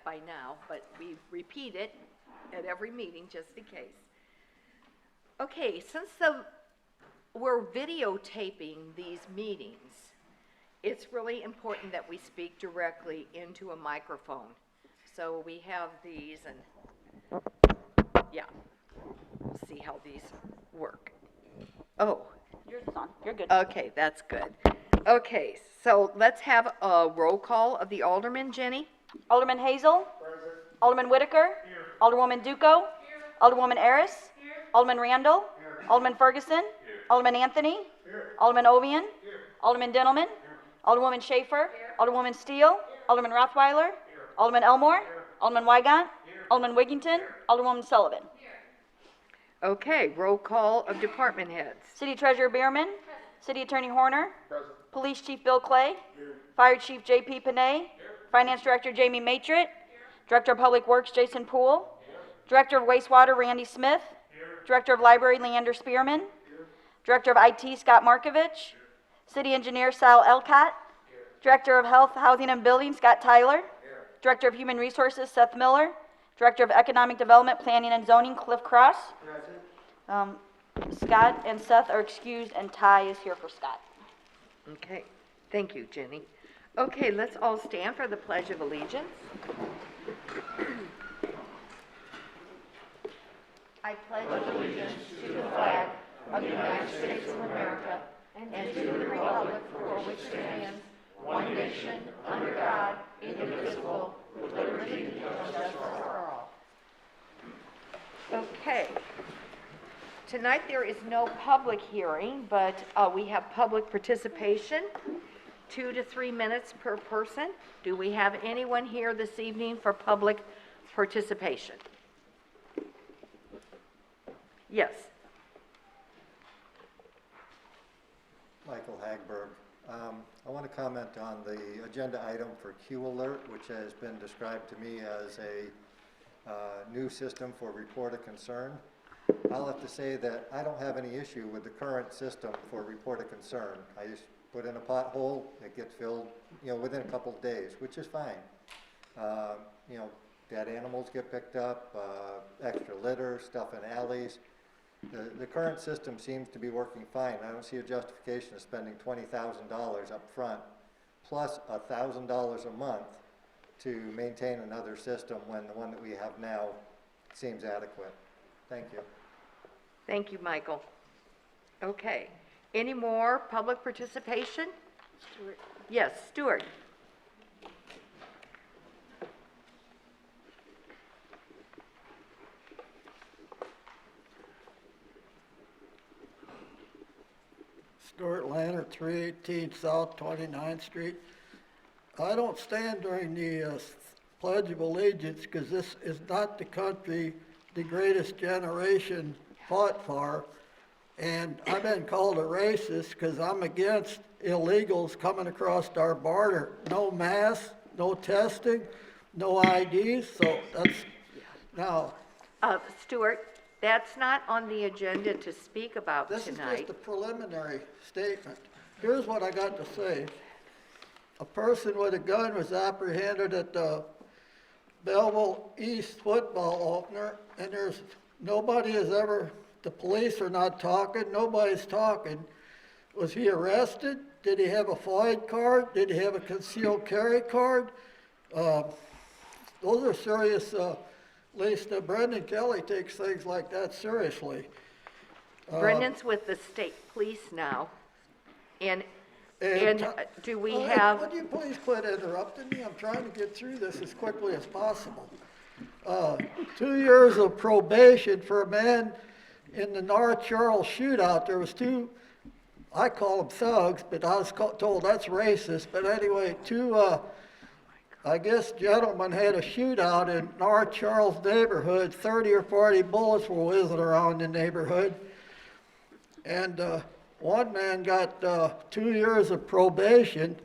that by now, but we repeat it at every meeting just in case. Okay, since we're videotaping these meetings, it's really important that we speak directly into a microphone. So we have these, and yeah, we'll see how these work. Oh, Yours is on. You're good. okay, that's good. Okay, so let's have a roll call of the aldermen. Jenny? Alderman Hazel. Present. Alderman Whitaker. Here. Alderwoman Duco. Here. Alderwoman Aris. Here. Alderman Randall. Here. Alderman Ferguson. Here. Alderman Anthony. Here. Alderman Ovian. Here. Alderman Dintelman. Here. Alderwoman Schaefer. Here. Alderwoman Steele. Here. Alderman Rothweiler. Here. Alderman Elmore. Here. Alderman Wygant. Here. Alderman Wigington. Here. Alderwoman Sullivan. Here. Okay, roll call of department heads. City Treasurer Bierman. Present. City Attorney Horner. Present. Police Chief Bill Clay. Here. Fire Chief J.P. Panay. Here. Finance Director Jamie Matrit. Here. Director of Public Works Jason Poole. Here. Director of Wastewater Randy Smith. Here. Director of Library Leander Spearman. Here. Director of IT Scott Markovich. Here. City Engineer Sal Elcott. Here. Director of Health, Housing and Building Scott Tyler. Here. Director of Human Resources Seth Miller. Director of Economic Development Planning and Zoning Cliff Cross. Present. Scott and Seth are excused, and Ty is here for Scott. Okay, thank you, Jenny. Okay, let's all stand for the Pledge of Allegiance. I pledge allegiance to the flag of the United States of America and to the republic for which it stands, one nation, under God, indivisible, with liberty and justice for all. Okay. Tonight there is no public hearing, but we have public participation, 2 to 3 minutes per person. Do we have anyone here this evening for public participation? Yes. Michael Hagberg. I want to comment on the agenda item for Q Alert, which has been described to me as a new system for report of concern. I'll have to say that I don't have any issue with the current system for report of concern. I just put in a pothole, it gets filled, within a couple of days, which is fine. Dead animals get picked up, extra litter, stuff in alleys. The current system seems to be working fine. I don't see a justification of spending $20,000 up front plus $1,000 a month to maintain another system when the one that we have now seems adequate. Thank you. Thank you, Michael. Okay. Any more public participation? Stuart. Yes, Stuart. Stuart Lanner, 318 South 29th Street. I don't stand during the Pledge of Allegiance because this is not the country the greatest generation fought for. And I've been called a racist because I'm against illegals coming across our border. No masks, no testing, no IDs. So that's now. Stuart, that's not on the agenda to speak about This tonight. is just a preliminary statement. Here's what I got to say. A person with a gun was apprehended at the Belleville East football opener, and the police are not talking, nobody's talking. Was he arrested? Did he have a FOID card? Did he have a concealed carry card? Those are serious, at least Brendan Kelly takes things like that seriously. Brendan's with the state police now. And do we Hey, have... would you please quit interrupting me? I'm trying to get through this as quickly as possible. 2 years of probation for a man in the North Charles shootout. There was two, I call them thugs, but I was told that's racist. But anyway, two, I guess gentlemen had a shootout in North Charles neighborhood. 30 or 40 bullets were whizzing around the neighborhood. And one man got 2 years of probation,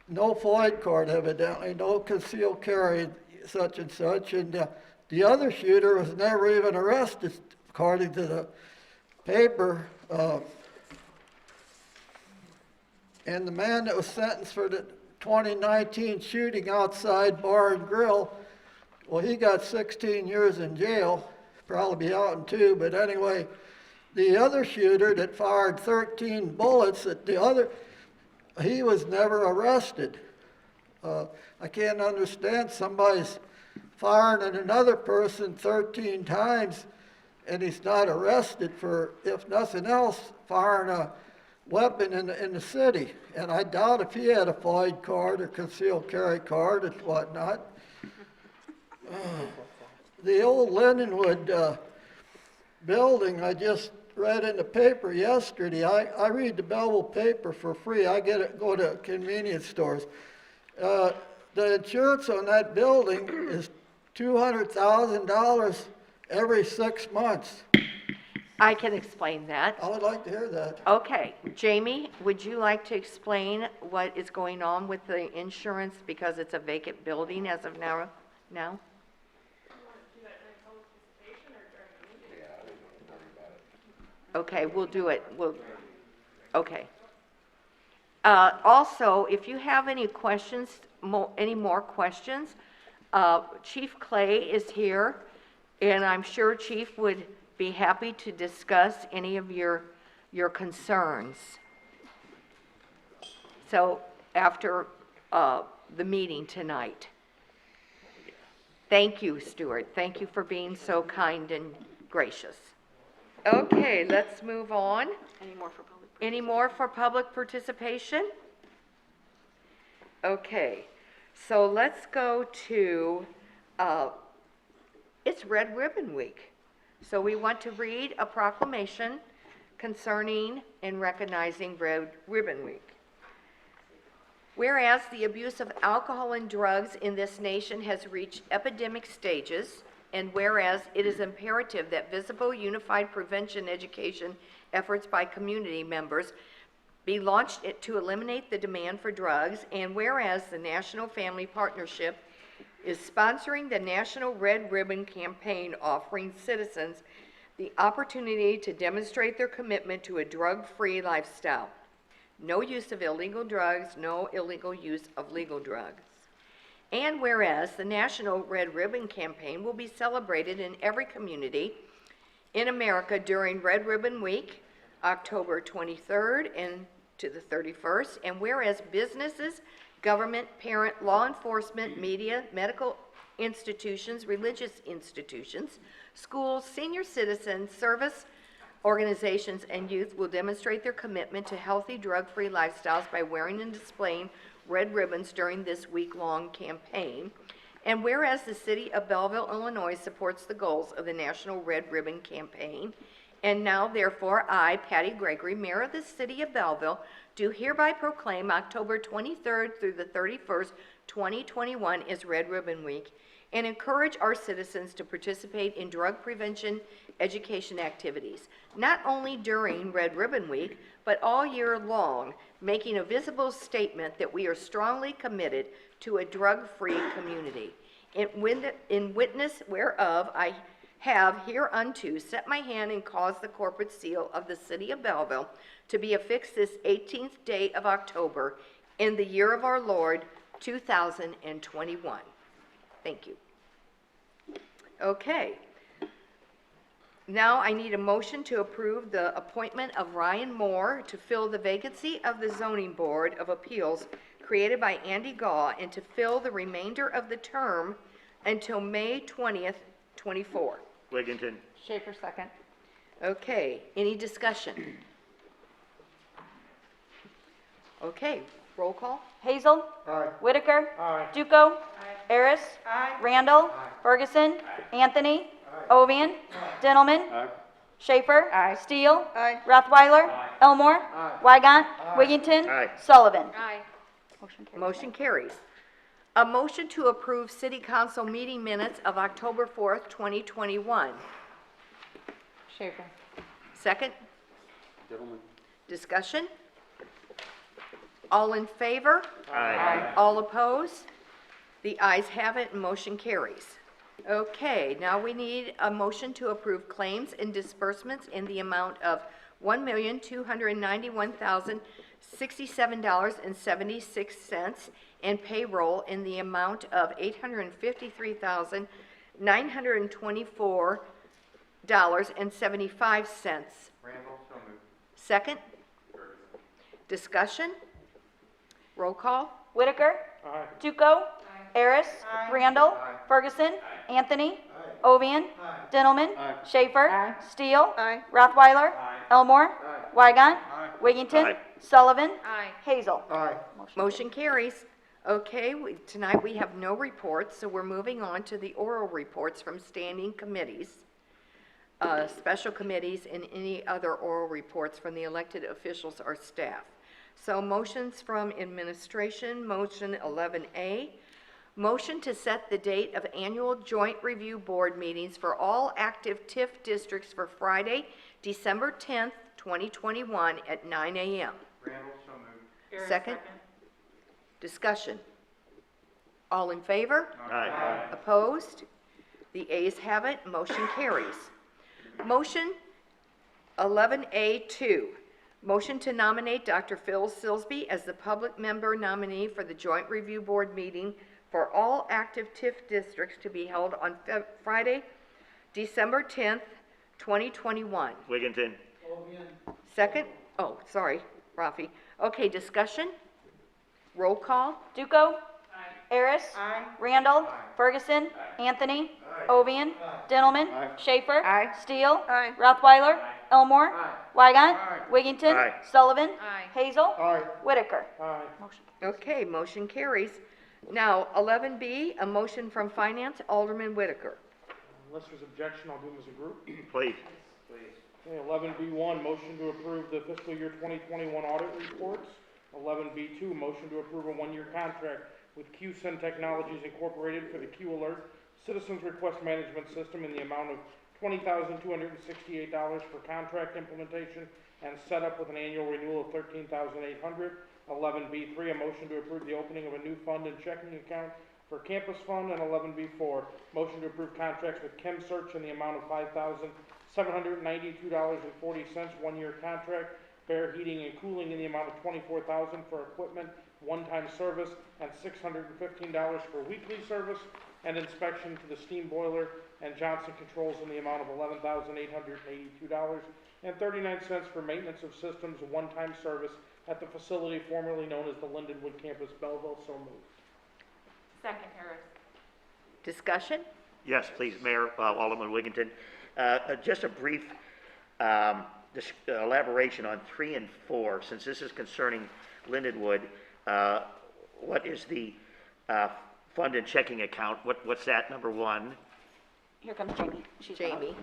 no FOID card evidently, no concealed carry, such and such. And the other shooter was never even arrested, according to the paper. And the man that was sentenced for the 2019 shooting outside Bar and Grill. Well, he got 16 years in jail, probably be out in 2, but anyway, the other shooter that fired 13 bullets at the other, he was never arrested. I can't understand somebody's firing at another person 13 times and he's not arrested for, if nothing else, firing a weapon in the city. And I doubt if he had a FOID card or concealed carry card and whatnot. The old Lindenwood building, I just read in the paper yesterday. I read the Belleville paper for free. I get it, go to convenience stores. The insurance on that building is $200,000 every 6 months. I can explain that. I would like to hear that. Okay, Jamie, would you like to explain what is going on with the insurance because it's a vacant building as of now? Okay, we'll do it. Okay. Also, if you have any questions, any more questions, Chief Clay is here, and I'm sure Chief would be happy to discuss any of your concerns. So after the meeting tonight. Thank you, Stuart. Thank you for being so kind and gracious. Okay, let's move on. Any more for public participation? Okay, so let's go to, it's Red Ribbon Week. So we want to read a proclamation concerning and recognizing Red Ribbon Week. Whereas the abuse of alcohol and drugs in this nation has reached epidemic stages, and whereas it is imperative that visible, unified prevention education efforts by community members be launched to eliminate the demand for drugs, and whereas the National Family Partnership is sponsoring the National Red Ribbon Campaign, offering citizens the opportunity to demonstrate their commitment to a drug-free lifestyle. No use of illegal drugs, no illegal use of legal drugs. And whereas the National Red Ribbon Campaign will be celebrated in every community in America during Red Ribbon Week, October 23rd and to the 31st, and whereas businesses, government, parent, law enforcement, media, medical institutions, religious institutions, schools, senior citizens, service organizations, and youth will demonstrate their commitment to healthy, drug-free lifestyles by wearing and displaying red ribbons during this week-long campaign. And whereas the city of Belleville, Illinois supports the goals of the National Red Ribbon Campaign, and now therefore I, Patty Gregory, Mayor of the City of Belleville, do hereby proclaim October 23rd through the 31st, 2021 as Red Ribbon Week, and encourage our citizens to participate in drug prevention education activities, not only during Red Ribbon Week, but all year long, making a visible statement that we are strongly committed to a drug-free community. In witness whereof I have hereunto set my hand and caused the corporate seal of the City of Belleville to be affixed this 18th day of October in the year of our Lord, 2021. Thank you. Okay. Now I need a motion to approve the appointment of Ryan Moore to fill the vacancy of the Zoning Board of Appeals created by Andy Gaw and to fill the remainder of the term until May 20th, 24. Wigginton. Schaefer, second. Okay, any discussion? Okay, roll call? Hazel. Whitaker. Duco. Harris. Randall. Ferguson. Anthony. Ovian. Dintelman. Schaefer. Steele. Rothweiler. Elmore. Wygant. Wiggington. Aye. Sullivan. Motion carries. A motion to approve City Council meeting minutes of October 4th, 2021. Schaefer. Second? Discussion? All in favor? Aye. All opposed? The ayes have it and motion carries. Okay, now we need a motion to approve claims and disbursements in the amount of $67.76, and payroll in the amount of $853,924.75. Second? Discussion? Roll call? Whitaker. Duco. Harris. Randall. Ferguson. Anthony. Ovian. Dintelman. Schaefer. Steele. Rothweiler. Elmore. Weigant. Wiggington. Sullivan. Hazel. Motion carries. Okay, tonight we have no reports, so we're moving on to the oral reports from standing committees, special committees, and any other oral reports from the elected officials or staff. So motions from administration, motion 11A, motion to set the date of annual joint review board meetings for all active TIF districts for Friday, December 10th, 2021 at 9 a.m. Second? Discussion. All in favor? Aye. Opposed? The ayes have it, motion carries. Motion 11A2, motion to nominate Dr. Phil Silsby as the public member nominee for the Joint Review Board meeting for all active TIF districts to be held on Friday, December 10th, 2021. Wiggington. Second? Oh, sorry, Rafi. Okay, discussion? Roll call? Duco. Harris. Randall. Ferguson. Anthony. Ovian. Dintelman. Schaefer. Steele. Rothweiler. Elmore. Weigant. Wiggington. Aye. Sullivan. Hazel. Whitaker. Okay, motion carries. Now, 11B, a motion from Finance, Alderman Whitaker. Unless there's objection, I'll do them as a group. Please. Okay, 11B1, motion to approve the fiscal year 2021 audit reports. 11B2, motion to approve a one-year contract with QSyn Technologies Incorporated for the Q Alert Citizens Request Management System in the amount of $20,268 for contract implementation and setup with an annual renewal of $13,800. 11B3, a motion to approve the opening of a new fund and checking account for Campus Fund. And 11B4, motion to approve contracts with ChemSearch in the amount of $5,792.40, one-year contract. Bear Heating and Cooling in the amount of $24,000 for equipment, one-time service, and $615 for weekly service and inspection to the steam boiler. And Johnson Controls in the amount of $11,882.39 for maintenance of systems, one-time service at the facility formerly known as the Lindenwood Campus, Belleville. So moved. Second, Harris. Discussion? Yes, please, Mayor, Alderman Wiggington. Just a brief elaboration on 3 and 4, since this is concerning Lindenwood. What is the fund and checking account? What's that, number 1? Here comes Jamie. She's gonna- Jamie?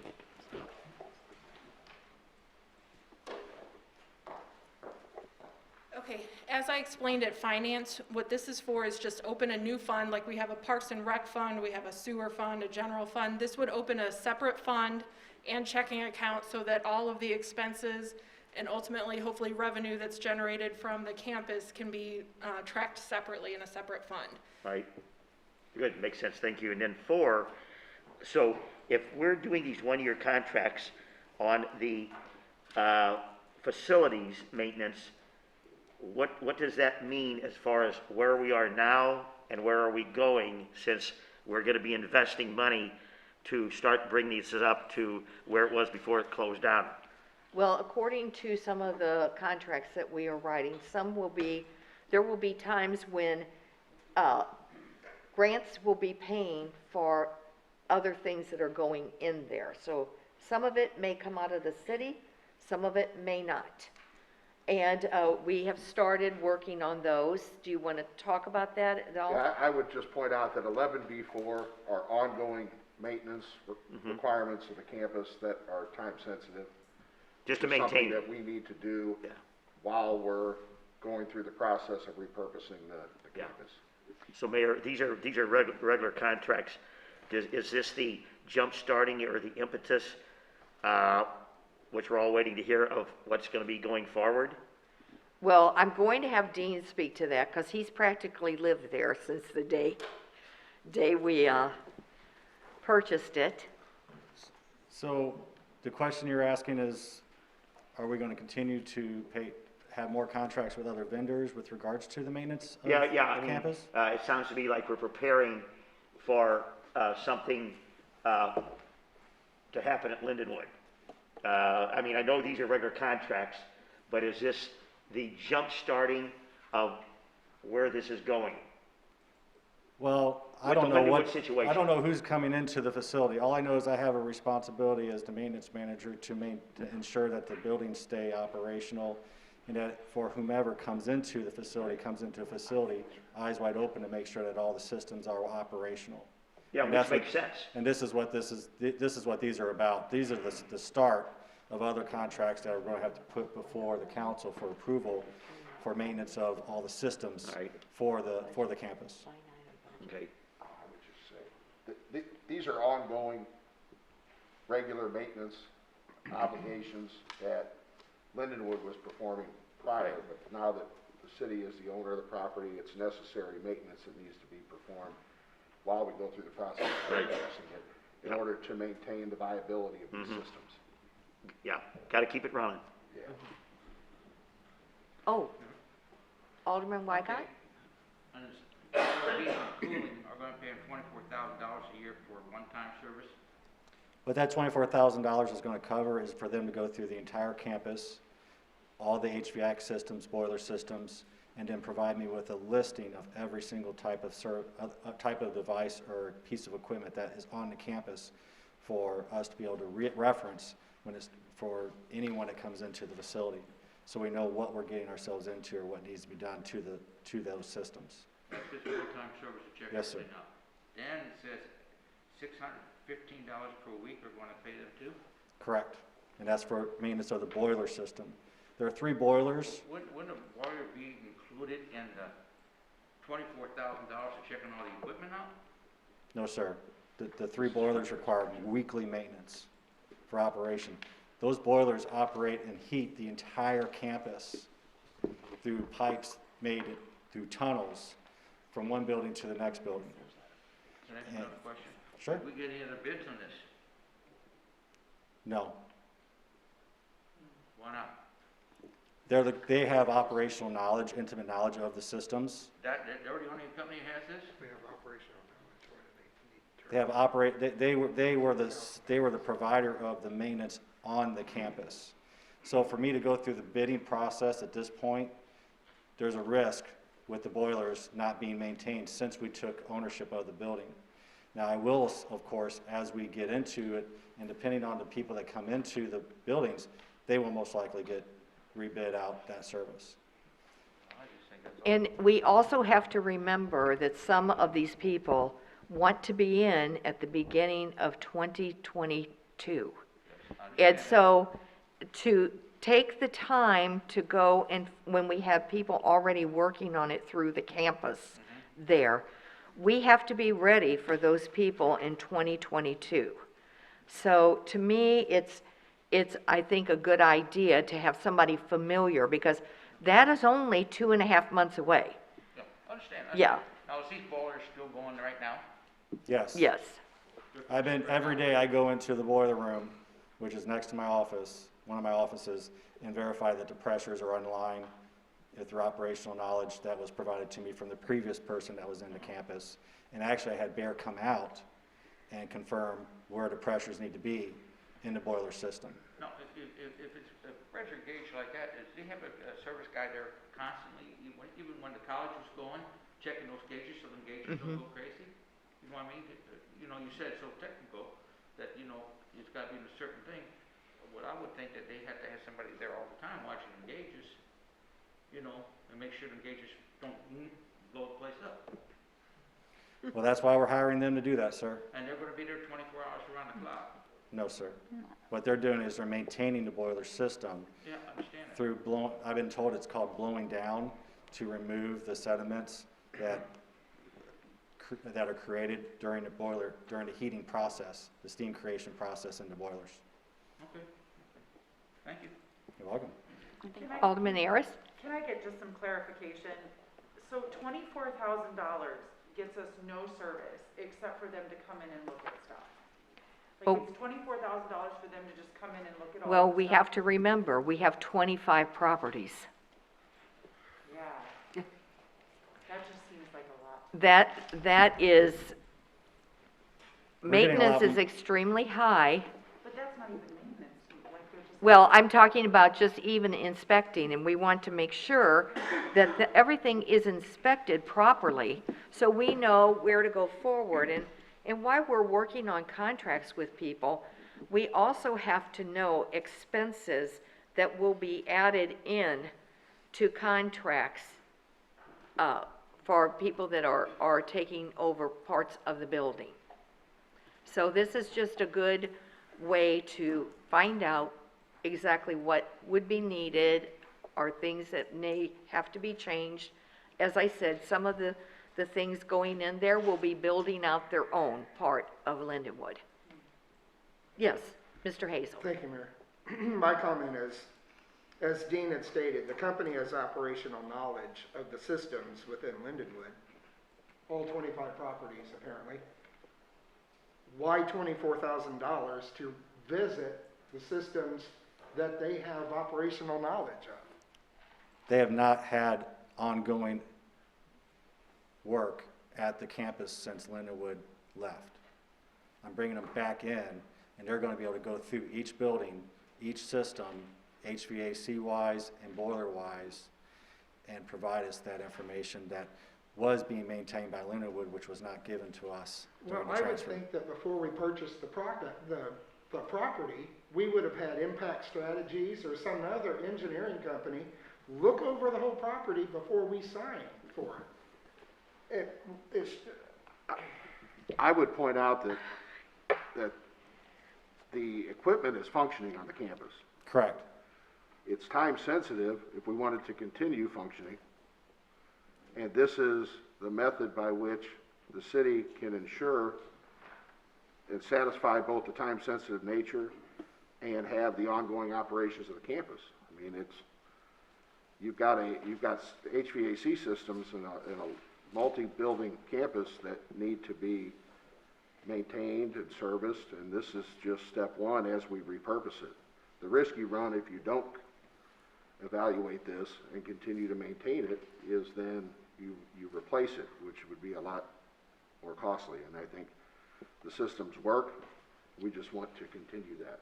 Okay, as I explained at Finance, what this is for is just open a new fund, like we have a Parks and Rec fund, we have a sewer fund, a general fund. This would open a separate fund and checking account so that all of the expenses and ultimately, hopefully, revenue that's generated from the campus can be tracked separately in a separate fund. Right? Good, makes sense, thank you. And then 4, so if we're doing these one-year contracts on the facilities maintenance, what does that mean as far as where we are now and where are we going, since we're going to be investing money to start bringing these up to where it was before it closed down? Well, according to some of the contracts that we are writing, there will be times when grants will be paying for other things that are going in there. So some of it may come out of the city, some of it may not. And we have started working on those. Do you want to talk about that at all? Yeah, I would just point out that 11B4 are ongoing maintenance requirements of the campus that are time sensitive. Just to It's something maintain it. that we need to do Yeah. while we're going through the process of repurposing the Yeah. campus. So Mayor, these are regular contracts. Is this the jump starting or the impetus, which we're all waiting to hear, of what's going to be going forward? Well, I'm going to have Dean speak to that because he's practically lived there since the day we purchased it. So the question you're asking is, are we going to continue to pay have more contracts with other vendors with regards to the maintenance of Yeah, the yeah, I mean, campus? it sounds to me like we're preparing for, something, to happen at Lindenwood. I mean, I know these are regular contracts, but is this the jump starting of where this is going? Well, I With the don't know Lindenwood what, situation. I don't know who's coming into the facility. All I know is I have a responsibility as the maintenance manager to ensure that the buildings stay operational, and that for whomever comes into the facility, eyes wide open to make sure that all the systems are operational. Yeah, And which that's what- makes sense. And this is what these are about. These are the start of other contracts that we're gonna have to put before the council for approval for maintenance of all the systems Right. for the campus. Okay, I would just say, these are ongoing, regular maintenance obligations that Lindenwood was performing prior, but now that the city is the owner of the property, it's necessary maintenance that needs to be performed while we go through the process of financing it, in order to maintain the viability of these systems. yeah, gotta keep it running. Yeah. Oh, Alderman Weigott? And heating and cooling are gonna pay him $24,000 a year for one-time service. What that $24,000 is gonna cover is for them to go through the entire campus, all the HVAC systems, boiler systems, and then provide me with a listing of every single type of device or piece of equipment that is on the campus for us to be able to reference when it's for anyone that comes into the facility. So we know what we're getting ourselves into or what needs to be done to those systems. That's just full-time service to check Yes, sir. everything out. Then it says $615 per week we're gonna pay them too. Correct. And that's for maintenance of the boiler system. There are 3 boilers. Wouldn't a boiler be included in the $24,000 for checking all the equipment out? No, sir. The 3 boilers require weekly maintenance for operation. Those boilers operate and heat the entire campus through pipes made through tunnels from one building to the next building. So that's another question. Sure. Did we get any other bids on this? No. Why not? They have operational knowledge, intimate knowledge of the systems. They're the only company that has this? They have they were the provider of the maintenance on the campus. So for me to go through the bidding process at this point, there's a risk with the boilers not being maintained since we took ownership of the building. Now, I will, of course, as we get into it, and depending on the people that come into the buildings, they will most likely get rebid out that service. I just think that's all. And we also have to remember that some of these people want to be in at the beginning of 2022. And so to take the time to go and, when we have people already working on it through the campus there, we have to be ready for those people in 2022. So to me, it's, I think, a good idea to have somebody familiar, because that is only 2.5 months away. Yeah, understand. Yeah. Now, is these boilers still going right now? Yes. Yes. Every day I go into the boiler room, which is next to my office, one of my offices, and verify that the pressures are in line through operational knowledge that was provided to me from the previous person that was in the campus. And actually, I had Bear come out and confirm where the pressures need to be in the boiler system. No, if it's a pressure gauge like that, does he have a service guy there constantly, even when the college was going, checking those gauges so the gauges don't go crazy? You know what I mean? You know, you said so technical that, you know, it's got to be a certain thing. What I would think that they have to have somebody there all the time watching the gauges, you know, and make sure the gauges don't blow the place up. Well, that's why we're hiring them to do that, sir. And they're gonna be there 24 hours around the clock. No, sir. What they're doing is they're maintaining the boiler system Yeah, I understand that. through I've been told it's called blowing down to remove the sediments that are created during the heating process, the steam creation process in the boilers. Okay. Thank you. You're welcome. Alderman Ayers? Can I get just some clarification? So $24,000 gets us no service except for them to come in and look at stuff? Oh. Like, it's $24,000 for them to just come in and look at all the stuff? Well, we have to remember, we have 25 properties. seems like a lot. that is, We're getting a maintenance lot is m- extremely high. But that's not even maintenance, like they're just. Well, I'm talking about just even inspecting, and we want to make sure that everything is inspected properly, so we know where to go forward. And while we're working on contracts with people, we also have to know expenses that will be added in to contracts, for people that are taking over parts of the building. So this is just a good way to find out exactly what would be needed, or things that may have to be changed. As I said, some of the things going in there will be building out their own part of Lindenwood. Yes, Mr. Hazel. Thank you, Mayor. My comment is, as Dean had stated, the company has operational knowledge of the systems within Lindenwood, all 25 properties apparently. Why $24,000 to visit the systems that they have operational knowledge of? They have not had ongoing work at the campus since Lindenwood left. I'm bringing them back in, and they're gonna be able to go through each building, each system, HVAC-wise and boiler-wise, and provide us that information that was being maintained by Lindenwood, which was not given to us Well, during the I would transfer. think that before we purchased the property, we would have had Impact Strategies or some other engineering company look over the whole property before we signed for it. I would point out that the equipment is functioning on the campus. Correct. It's time sensitive if we want it to continue functioning. And this is the method by which the city can ensure and satisfy both the time sensitive nature and have the ongoing operations of the campus. I mean, you've got HVAC systems in a multi-building campus that need to be maintained and serviced, and this is just step one as we repurpose it. The risk you run if you don't evaluate this and continue to maintain it is then you replace it, which would be a lot more costly. And I think the systems work. We just want to continue that.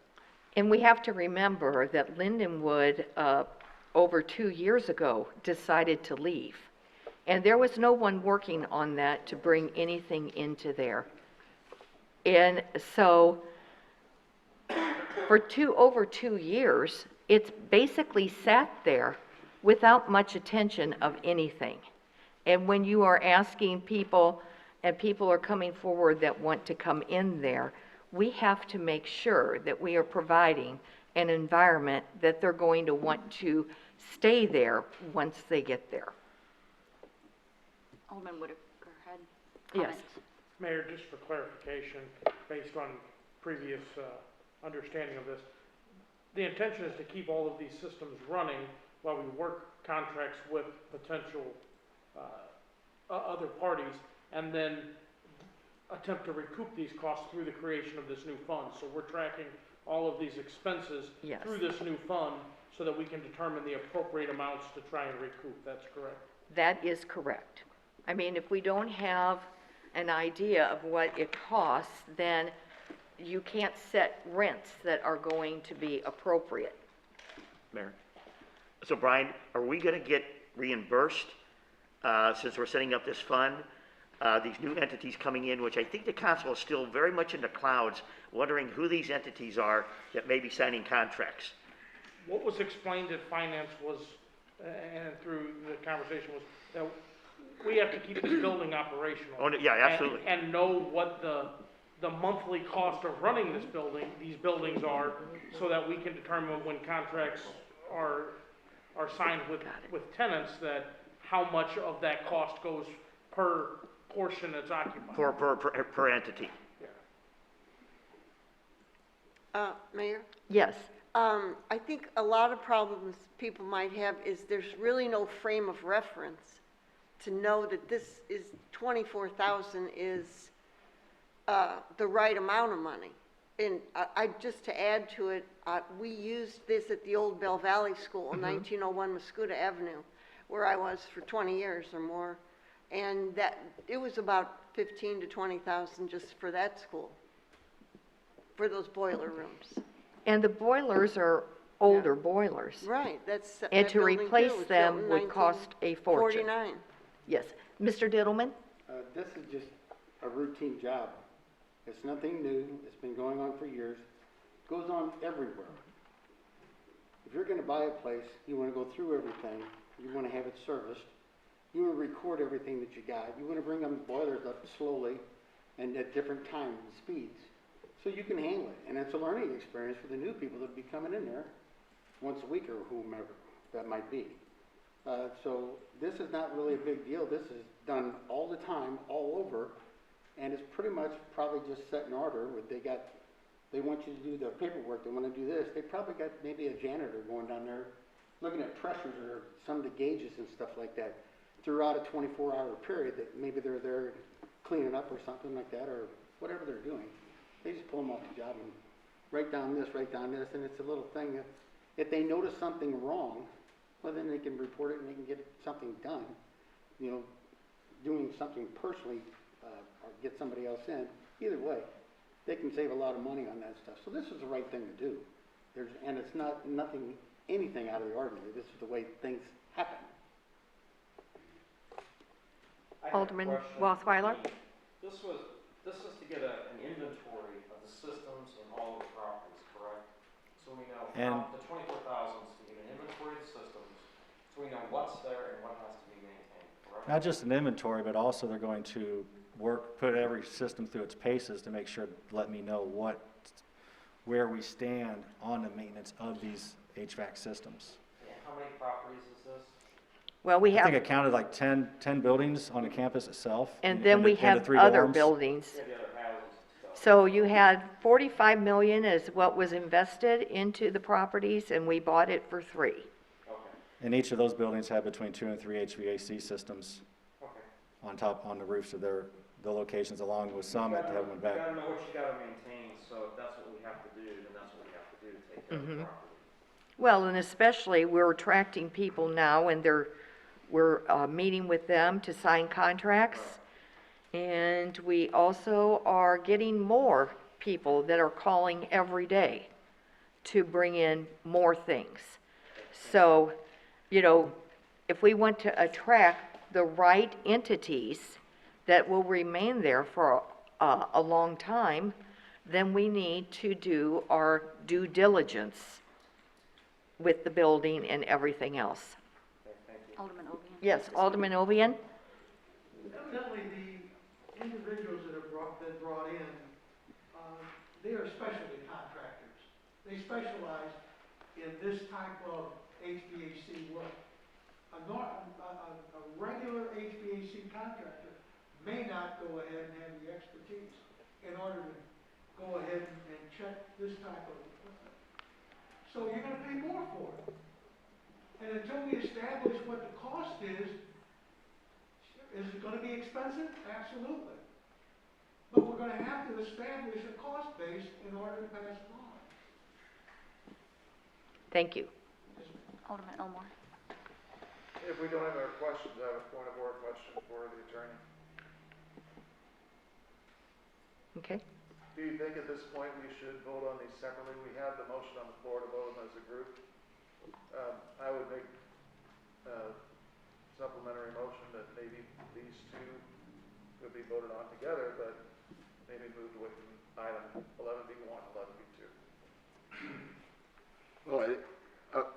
And we have to remember that Lindenwood, over 2 years ago, decided to leave. And there was no one working on that to bring anything into there. And so, for over 2 years, it's basically sat there without much attention of anything. And when you are asking people, and people are coming forward that want to come in there, we have to make sure that we are providing an environment that they're going to want to stay there once they get there. Alderman Whitaker had Yes. comments. Mayor, just for clarification, based on previous understanding of this, the intention is to keep all of these systems running while we work contracts with potential other parties, and then attempt to recoup these costs through the creation of this new fund. So we're tracking all of these expenses Yes. through this new fund so that we can determine the appropriate amounts to try and recoup. That's correct. That is correct. I mean, if we don't have an idea of what it costs, then you can't set rents that are going to be appropriate. Mayor. So Brian, are we gonna get reimbursed, since we're setting up this fund? These new entities coming in, which I think the council is still very much in the clouds, wondering who these entities are that may be signing contracts. What was explained at finance was, and through the conversation was, that we have to keep this building operational. Oh, yeah, absolutely. And know what the monthly cost of running these buildings are, so that we can determine when contracts are signed with tenants, that how much of that cost goes per portion that's occupied. Per entity. Mayor, Yes. I think a lot of problems people might have is there's really no frame of reference to know that this is, 24,000 is the right amount of money. And just to add to it, we used this at the old Bell Valley School, 1901 Muscuda Avenue, where I was for 20 years or more. And that, it was about 15 to 20,000 just for that school, for those boiler rooms. And the boilers are older boilers. Right, that's, And that to building too replace was them built in would cost a fortune. 1949. Yes. Mr. Diddleman? This is just a routine job. It's nothing new. It's been going on for years. Goes on everywhere. If you're gonna buy a place, you wanna go through everything. You wanna have it serviced. You wanna record everything that you got. You wanna bring them boilers up slowly and at different times and speeds, so you can handle it. And it's a learning experience for the new people that be coming in there once a week or whomever that might be. So this is not really a big deal. This is done all the time, all over, and it's pretty much probably just set in order. They want you to do the paperwork, they want to do this. They probably got maybe a janitor going down there looking at pressures or some of the gauges and stuff like that throughout a 24-hour period that maybe they're there cleaning up or something like that, or whatever they're doing. They just pull them off the job and write down this, and it's a little thing that if they notice something wrong, well, then they can report it and they can get something done. You know, doing something personally or get somebody else in, either way, they can save a lot of money on that stuff. So this is the right thing to do. And it's anything out of the ordinary. This is the way things happen. Alderman Rothweiler? This was to get an inventory of the systems in all of the properties, correct? So we know, And- the 24,000 is to get an inventory of the systems, so we know what's there and what has to be maintained, correct? Not just an inventory, but also they're going to put every system through its paces to make sure, let me know where we stand on the maintenance of these HVAC systems. And how many properties is this? Well, we I think have, it counted like 10 buildings on the campus itself. and then we the have 3 other dorms. buildings. Yeah, the other houses and stuff. So you had 45 million is what was invested into the properties, and we bought it for 3. Okay, And each of those buildings had between 2 and 3 HVAC systems okay. on the roofs of the locations, along with some that haven't went You back. gotta know what you gotta maintain, so if that's what we have to do, then that's what we have to do to take care of the property. Well, and especially, we're attracting people now, and we're meeting with them to sign contracts. And we also are getting more people that are calling every day to bring in more things. So, you know, if we want to attract the right entities that will remain there for a long time, then we need to do our due diligence with the building and everything else. Okay, thank you. Alderman Ovian. Yes, Alderman Ovian? Evidently, the individuals that have been brought in, they are specialty contractors. They specialize in this type of HVAC work. A regular HVAC contractor may not go ahead and have the expertise in order to go ahead and check this type of equipment. So you're gonna pay more for it. And until we establish what the cost is it gonna be expensive? Absolutely. But we're gonna have to establish a cost base in order to pass it on. Thank you. Alderman Elmore. If we don't have our questions, I have a point of order question for the attorney. Okay. Do you think at this point we should vote on these separately? We have the motion on the floor to vote them as a group. I would make a supplementary motion that maybe these two could be voted on together, but maybe moved away from item 11B1, 11B2. Well,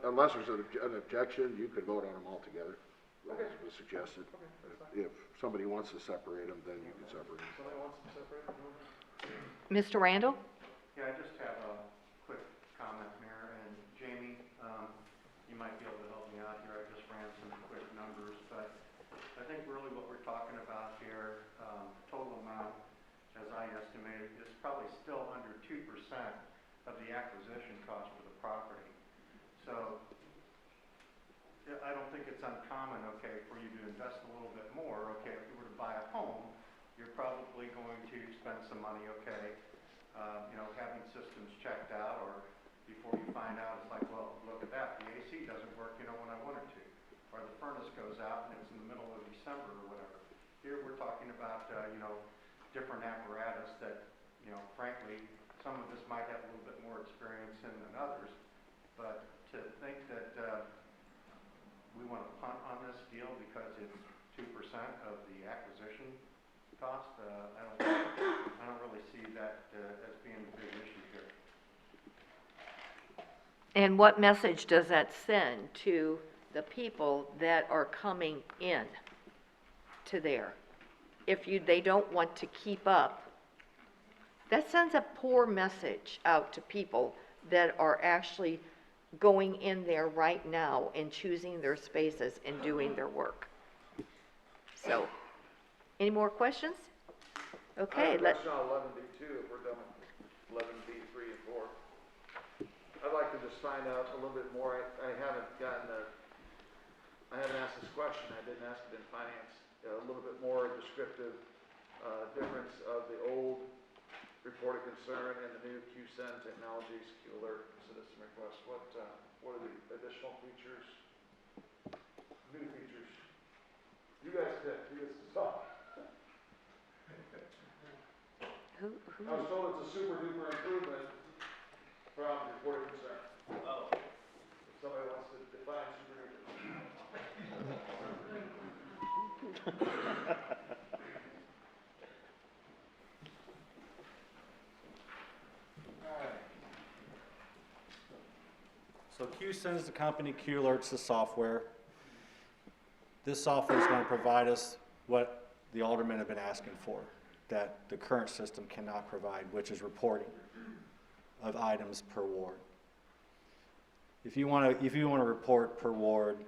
unless there's an objection, you could vote on them all together, Okay. as was suggested. Okay, that's fine. If somebody wants to separate them, then you can separate them. Somebody wants them separated? Mr. Randall? Yeah, I just have a quick comment, Mayor, and Jamie, you might be able to help me out here. I just ran some quick numbers, but I think really what we're talking about here, total amount, as I estimated, is probably still under 2% of the acquisition cost for the property. So I don't think it's uncommon, okay, for you to invest a little bit more. Okay, if you were to buy a home, you're probably going to spend some money, okay, having systems checked out, or before you find out, it's like, well, look at that, the AC doesn't work, when I want it to. Or the furnace goes out and it's in the middle of December or whatever. different apparatus that, frankly, some of us might have a little bit more experience in than others. But to think that we want to punt on this deal because it's 2% of the acquisition cost, I don't really see that as being a big issue here. And what message does that send to the people that are coming in to there? If they don't want to keep up, that sends a poor message out to people that are actually going in there right now and choosing their spaces and doing their work. So, any more questions? Okay, I have a question on 11B2, if we're done with 11B3 and 4. I'd like to just find out a little bit more. I haven't asked this question, I didn't ask it in finance. A little bit more descriptive difference of the old report of concern and the new QSend Technologies, QAlert citizen request. What are the additional features, new features? You guys pick, who gets to talk? I was told it's a super duper improvement from report of concern. Oh. If somebody wants to define super duper. So QSend's the company, QAlert's the software. This software is going to provide us what the aldermen have been asking for, that the current system cannot provide, which is reporting of items per ward. If you want to report per ward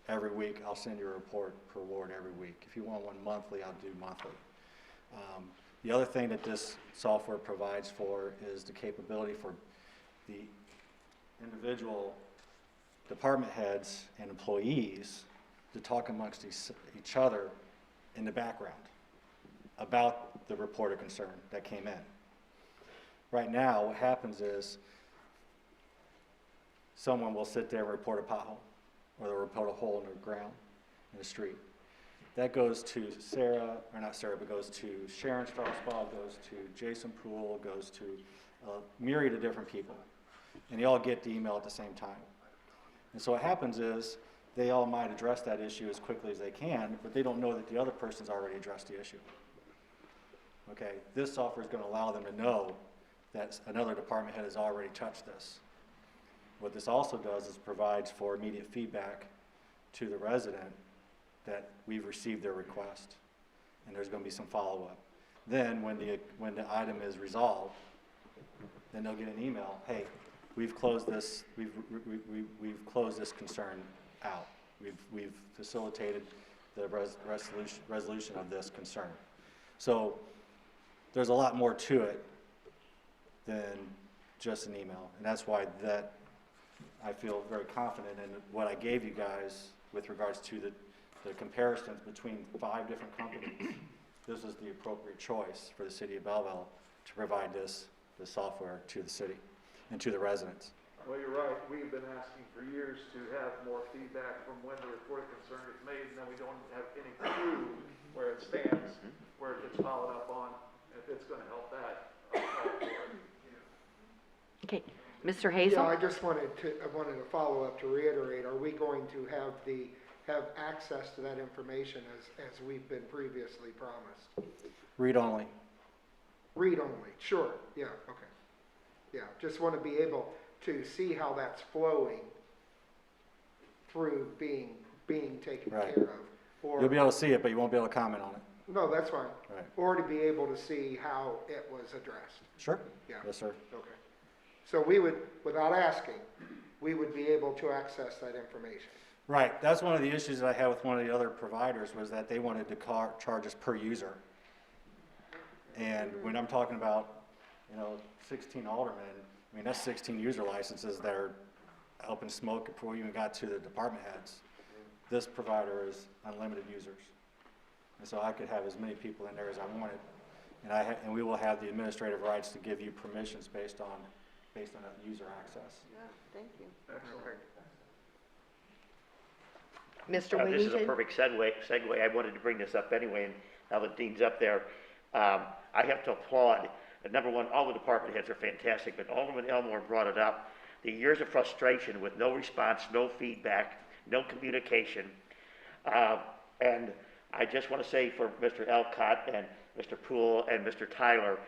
every week, I'll send you a report per ward every week. If you want one monthly, I'll do monthly. The other thing that this software provides for is the capability for the individual department heads and employees to talk amongst each other in the background about the report of concern that came in. Right now, what happens is someone will sit there and report a pothole, or they'll report a hole in the ground in the street. That goes to Sarah, or not Sarah, but goes to Sharon Straussbaugh, goes to Jason Poole, goes to a myriad of different people. And they all get the email at the same time. And so what happens is they all might address that issue as quickly as they can, but they don't know that the other person's already addressed the issue. Okay, this software is going to allow them to know that another department head has already touched this. What this also does is provides for immediate feedback to the resident that we've received their request, and there's going to be some follow-up. Then when the item is resolved, then they'll get an email, hey, we've closed this, we've closed this concern out. We've facilitated the resolution of this concern. So there's a lot more to it than just an email, and that's why that I feel very confident in what I gave you guys with regards to the comparisons between 5 different companies. This is the appropriate choice for the city of Belleville to provide this software to the city and to the residents. Well, you're right. We've been asking for years to have more feedback from when the report of concern is made, and then we don't have any clue where it stands, where it gets followed up on. If it's going to help that, I'm all for it. Okay, Mr. Hazel? Yeah, I wanted to follow up to reiterate, are we going to have access to that information as we've been previously promised? Read only. Read only, sure, yeah, okay. Yeah, just want to be able to see how that's flowing through being taken Right. care of. Or, You'll be able to see it, but you won't be able to comment on it. no, that's fine. Right. Or to be able to see how it was addressed. Sure. Yeah. Yes, sir. Okay. So we would, without asking, we would be able to access that information. Right. That's one of the issues that I had with one of the other providers was that they wanted to charge us per user. And when I'm talking about, 16 aldermen, I mean, that's 16 user licenses that are helping smoke before we even got to the department heads. This provider is unlimited users. And so I could have as many people in there as I wanted. And we will have the administrative rights to give you permissions based on that user access. Yeah, thank you. Excellent. Mr. This is a Wiggington? perfect segue. I wanted to bring this up anyway, and now that Dean's up there, I have to applaud, number one, all the department heads are fantastic, but Alderman Elmore brought it up, the years of frustration with no response, no feedback, no communication. And I just want to say for Mr. Elcott and Mr. Poole and Mr. Tyler,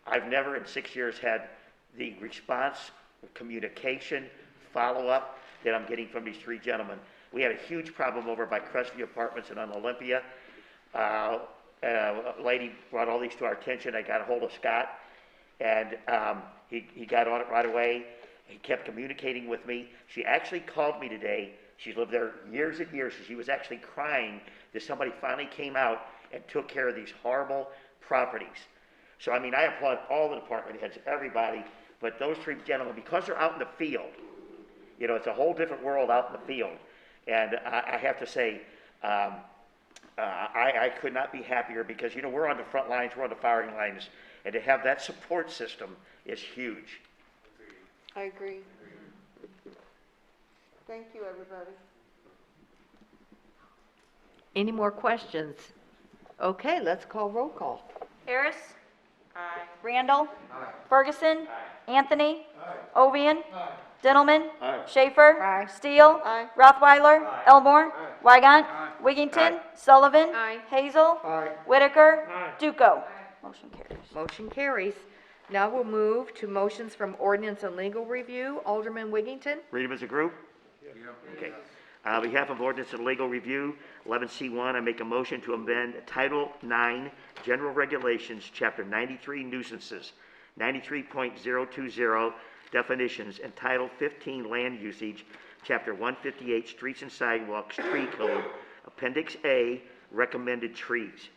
I've never in 6 years had the response, communication, follow-up that I'm getting from these three gentlemen. We had a huge problem over by Crestview Apartments and on Olympia. A lady brought all these to our attention. I got a hold of Scott, and he got on it right away. He kept communicating with me. She actually called me today. She's lived there years and years. She was actually crying that somebody finally came out and took care of these horrible properties. So, I mean, I applaud all the department heads, everybody, but those three gentlemen, because they're out in the field, you know, it's a whole different world out in the field. And I have to say, I could not be happier because, you know, we're on the front lines, we're on the firing lines, and to have that support system is huge. I agree. Thank you, everybody. Any more questions? Okay, let's call roll call. Harris. Aye. Randall. Ferguson. Anthony. Ovian. Dintelman. Schaefer. Steele. Rothweiler. Elmore. Weigant. Wigington. Sullivan. Hazel. Whitaker. Duco. Motion carries. Motion carries. Now we'll move to motions from ordinance and legal review. Alderman Wigington. Read them as a group? Okay. On behalf of Ordinance and Legal Review, 11C1, I make a motion to amend Title 9, General Regulations, Chapter 93, Nuisances, 93.020, Definitions, and Title 15, Land Usage, Chapter 158, Streets and Sidewalks, Tree Code, Appendix A, Recommended Trees.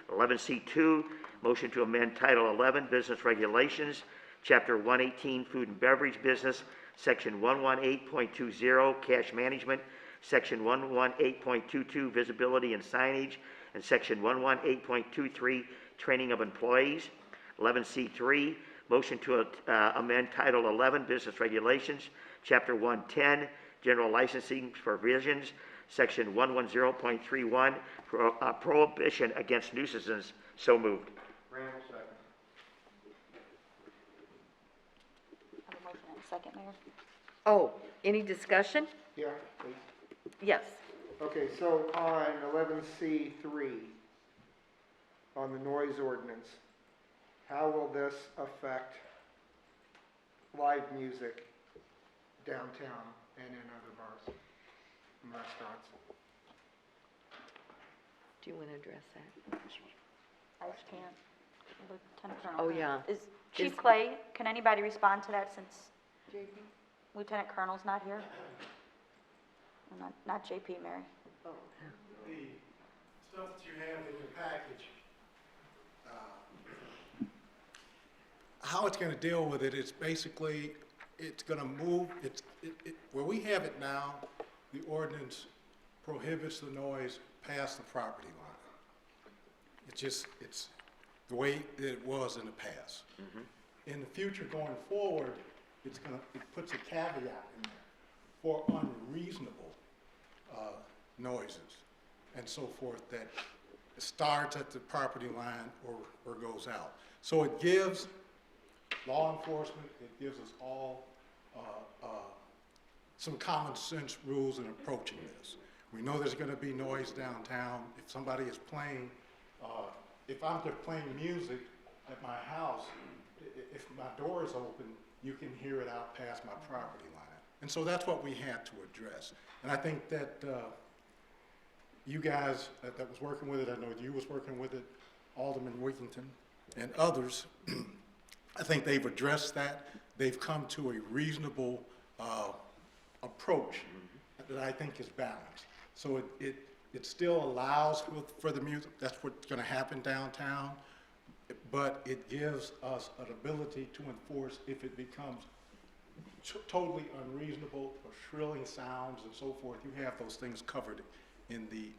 11C2, motion to amend Title 11, Business Regulations, Chapter 118, Food and Beverage Business, Section 118.20, Cash Management, Section 118.22, Visibility and Signage, and Section 118.23, Training of Employees. 11C3, motion to amend Title 11, Business Regulations, Chapter 110, General Licensing Provisions, Section 110.31, Prohibition Against Nuisances. So moved. Randall, second. I have a motion and a second, Mayor. Oh, any discussion? Yeah, please. Yes. Okay, so on 11C3, on the noise ordinance, how will this affect live music downtown and in other bars and restaurants? Do you want to address that? I just can't. Lieutenant Colonel. Oh, yeah. Is Chief Is- Clay, can anybody respond to that since Lieutenant Colonel's not here? Not JP, Mary. The stuff that you have in your package, how it's gonna deal with it is basically, it's gonna move, where we have it now, the ordinance prohibits the noise past the property line. It's the way it was in the past. In the future, going forward, it puts a caveat in there for unreasonable noises and so forth that starts at the property line or goes out. So it gives law enforcement, it gives us all some common sense rules in approaching this. We know there's gonna be noise downtown. If somebody is playing, if I'm just playing music at my house, if my door is open, you can hear it out past my property line. And so that's what we had to address. And I think that you guys that was working with it, I know you was working with it, Alderman Wigington and others, I think they've addressed that. They've come to a reasonable approach that I think is balanced. So it still allows for the music. That's what's going to happen downtown. But it gives us an ability to enforce if it becomes totally unreasonable or shrilling sounds and so forth. You have those things covered in the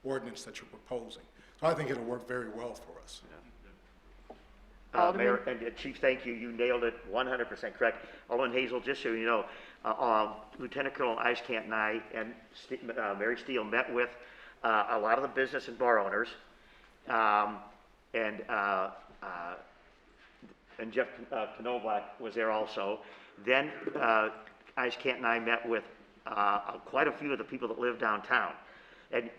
ordinance that you're proposing. So I think it'll work very well for us. Mayor and Chief, thank you. You nailed it 100% correct. Alderman Hazel, just so you know, Lieutenant Colonel Eiskamp and I and Mary Steele met with a lot of the business and bar owners, and Jeff Knoblach was there also. Then Ice Kent and I met with quite a few of the people that live downtown. And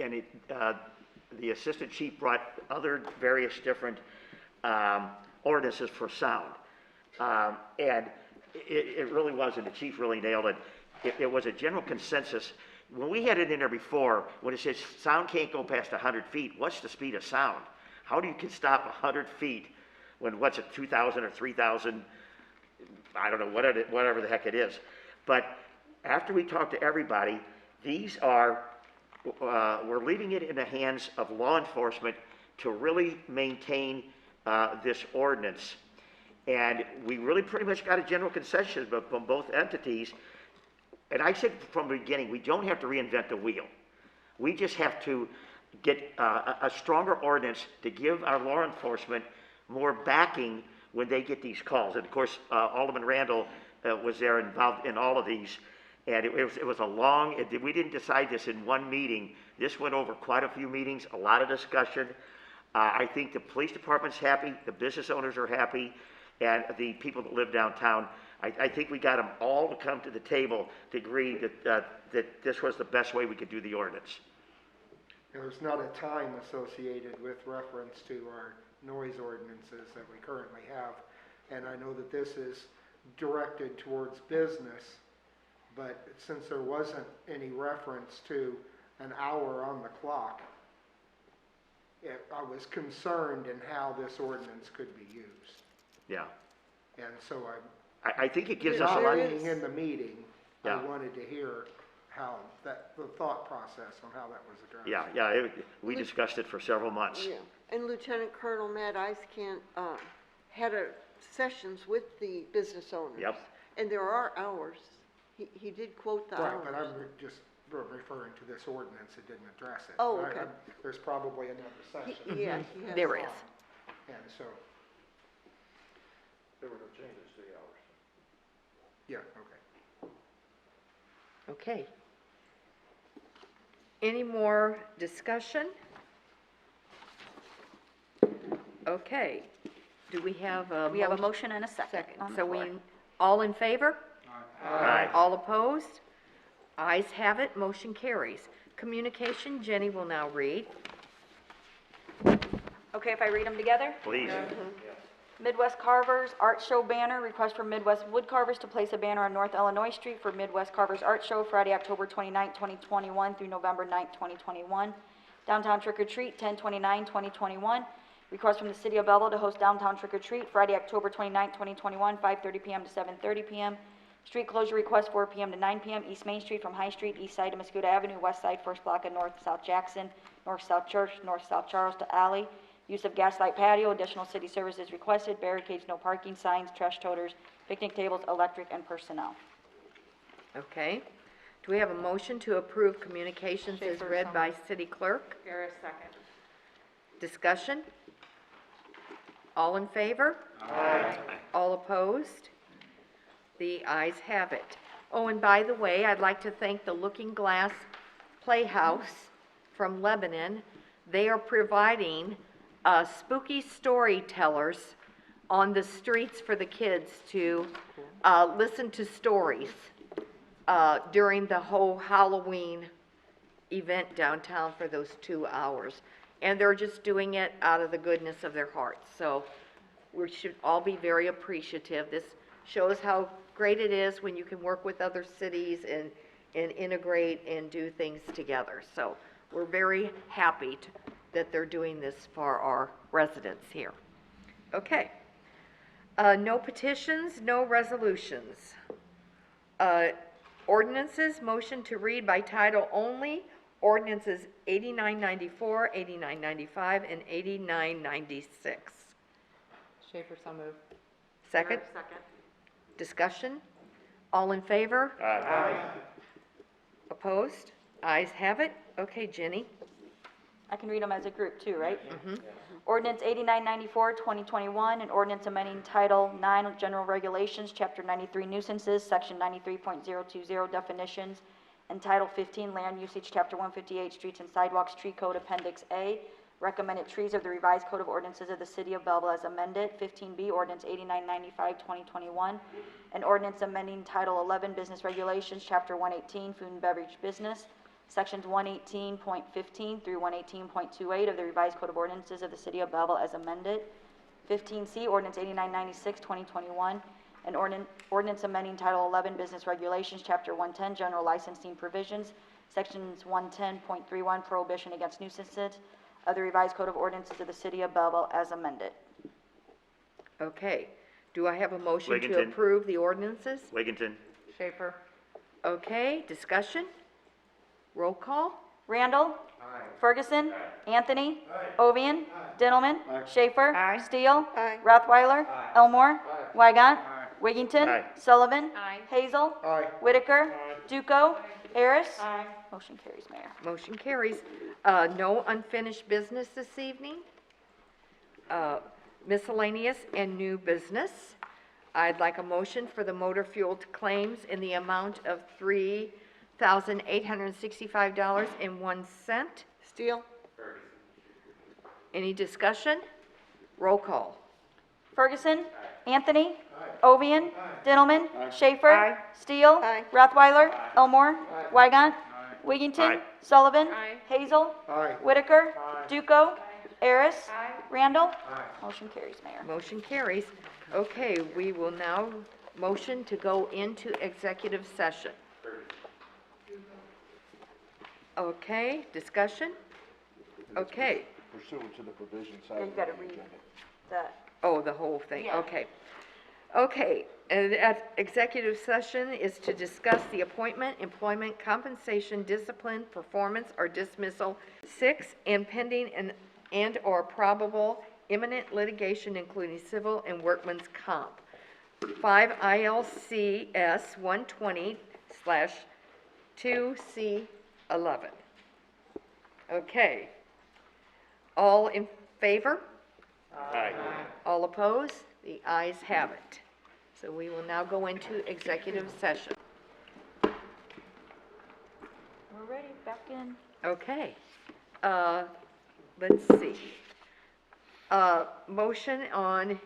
the assistant chief brought other various different ordinances for sound. And it really was, and the chief really nailed it. It was a general consensus. When we had it in there before, when it says sound can't go past 100 feet, what's the speed of sound? How do you can stop 100 feet when what's it, 2,000 or 3,000, I don't know, whatever the heck it is. But after we talked to everybody, these are, we're leaving it in the hands of law enforcement to really maintain this ordinance. And we really pretty much got a general consensus from both entities. And I said from the beginning, we don't have to reinvent the wheel. We just have to get a stronger ordinance to give our law enforcement more backing when they get these calls. And of course, Alderman Randall was there involved in all of these. And it was a long, we didn't decide this in one meeting. This went over quite a few meetings, a lot of discussion. I think the police department's happy, the business owners are happy, and the people that live downtown. I think we got them all to come to the table to agree that this was the best way we could do the ordinance. There's not a time associated with reference to our noise ordinances that we currently have. And I know that this is directed towards business, but since there wasn't any reference to an hour on the clock, I was concerned in how this ordinance could be used. Yeah. And so I think it gives us a lot. being in the meeting, Yeah. I wanted to hear how the thought process on how that was addressed. Yeah, we discussed it for several months. Yeah, and Lieutenant Colonel Matt Icekant had sessions with the business owners. Yep. And there are hours. He did quote the Right, hours. but I'm just referring to this ordinance, it didn't address it. Oh, okay. There's probably another section. Yeah, he has. There is. And so, There were no changes to the hours. yeah, okay. Okay. Any more discussion? Okay. Do we have a We have a motion and a second second? on the So floor. all in favor? Aye. All opposed? Ayes have it, motion carries. Communication, Jenny will now read. Okay, if I read them together? Please. Midwest Carvers Art Show banner, request from Midwest Wood Carvers to place a banner on North Illinois Street for Midwest Carvers Art Show, Friday, October 29, 2021 through November 9, 2021. Downtown Trick or Treat, 10/29/2021. Request from the City of Belleville to host Downtown Trick or Treat, Friday, October 29, 2021, 5:30 p.m. to 7:30 p.m. Street closure request 4 p.m. to 9 p.m. East Main Street from High Street, east side to Muscoda Avenue, west side, first block of North-South Jackson, North-South Church, North-South Charles to Alley. Use of gaslight patio, additional city services requested, barricades, no parking signs, trash toters, picnic tables, electric, and personnel. Okay. Do we have a motion to approve communications as Schaefer, read so by moved. city clerk? Harris, second. Discussion? All in favor? Aye. All opposed? The ayes have it. Oh, and by the way, I'd like to thank the Looking Glass Playhouse from Lebanon. They are providing spooky storytellers on the streets for the kids to listen to stories during the whole Halloween event downtown for those 2 hours. And they're just doing it out of the goodness of their hearts. So we should all be very appreciative. This shows how great it is when you can work with other cities and integrate and do things together. So we're very happy that they're doing this for our residents here. Okay. No petitions, no resolutions. Ordinances, motion to read by title only, ordinances 8994, 8995, and 8996. Schaefer, so moved. Second? Second. Discussion? All in favor? Aye. Opposed? Ayes have it. Okay, Jenny. I can read them as a group too, right? Mhm. Ordinance 8994, 2021, an ordinance amending Title 9 General Regulations, Chapter 93 Nuisances, Section 93.020 Definitions, and Title 15 Land Usage, Chapter 158 Streets and Sidewalks, Tree Code Appendix A, recommended trees of the revised Code of Ordinances of the City of Belleville as amended. 15B, ordinance 8995, 2021, an ordinance amending Title 11 Business Regulations, Chapter 118, Food and Beverage Business, Sections 118.15 through 118.28 of the revised Code of Ordinances of the City of Belleville as amended. 15C, ordinance 8996, 2021, an ordinance amending Title 11 Business Regulations, Chapter 110, General Licensing Provisions, Sections 110.31, Prohibition Against Nuisances of the revised Code of Ordinances of the City of Belleville as amended. Okay. Do I have a motion to Wiggington. approve the ordinances? Wiggington. Schaefer. Okay, discussion? Roll call? Randall. Ferguson. Anthony. Ovian. Dintelman. Schaefer. Steele. Rothweiler. Elmore. Weigant. Wiggington. Aye. Sullivan. Hazel. Whitaker. Duco. Harris. Motion carries, Mayor. Motion carries. No unfinished business this evening. Miscellaneous and new business. I'd like a motion for the motor fuel claims in the amount of $3,865.01. Steele? Any discussion? Roll call. Ferguson. Anthony. Ovian. Dintelman. Schaefer. Steele. Rothweiler. Elmore. Weigant. Wiggington. Aye. Sullivan. Hazel. Aye. Whitaker. Duco. Harris. Randall. Motion carries, Mayor. Motion carries. Okay, we will now motion to go into executive session. Okay, discussion? Okay. Pursuant to the provisions Yeah, you gotta read that. Oh, the whole thing, Yeah. okay. Okay, and at executive session is to discuss the appointment, employment, compensation, discipline, performance, or dismissal. 6, and pending and/or probable imminent litigation, including civil and workman's comp. 5 ILCS 120/2C11. Okay. All in favor? Aye. All opposed? The ayes have it. So we will now go into executive session. We're ready, back in. Okay. Let's see. Motion on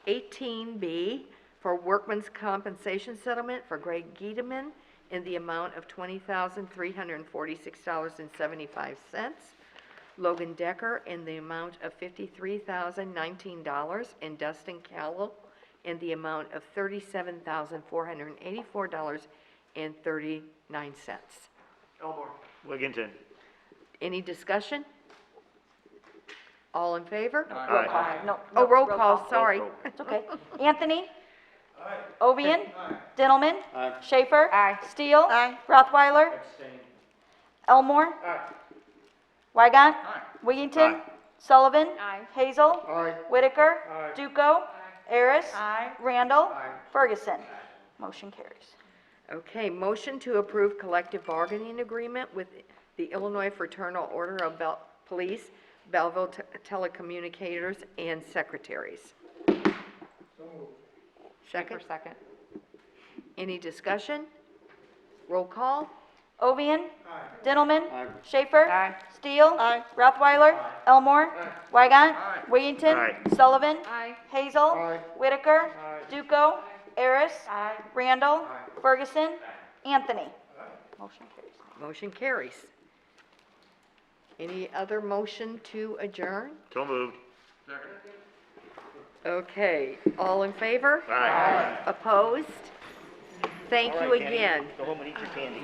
18B for workman's compensation settlement for Greg Giedemann in the amount of $20,346.75. Logan Decker in the amount of $53,019, and Dustin Callow in the amount of $37,484.39. Elmore. Wiggington. Any discussion? All in favor? Roll call. No. Oh, no, roll call, sorry. It's okay. Anthony. Ovian. Dintelman. Schaefer. Steele. Rothweiler. Elmore. Weigant. Wiggington. Sullivan. Hazel. Whitaker. Duco. Harris. Randall. Ferguson. Motion carries. Okay, motion to approve collective bargaining agreement with the Illinois Fraternal Order of Police, Belleville Telecommunicators, and Secretaries. Second? Any discussion? Roll call? Ovian. Dintelman. Schaefer. Steele. Rothweiler. Elmore. Weigant. Wiggington. Sullivan. Hazel. Whitaker. Duco. Harris. Randall. Ferguson. Anthony. Motion carries. Motion carries. Any other motion to adjourn? So moved. Okay, all in favor? Aye. Opposed? Thank All you right, Kenny. again. Go home and eat your candy.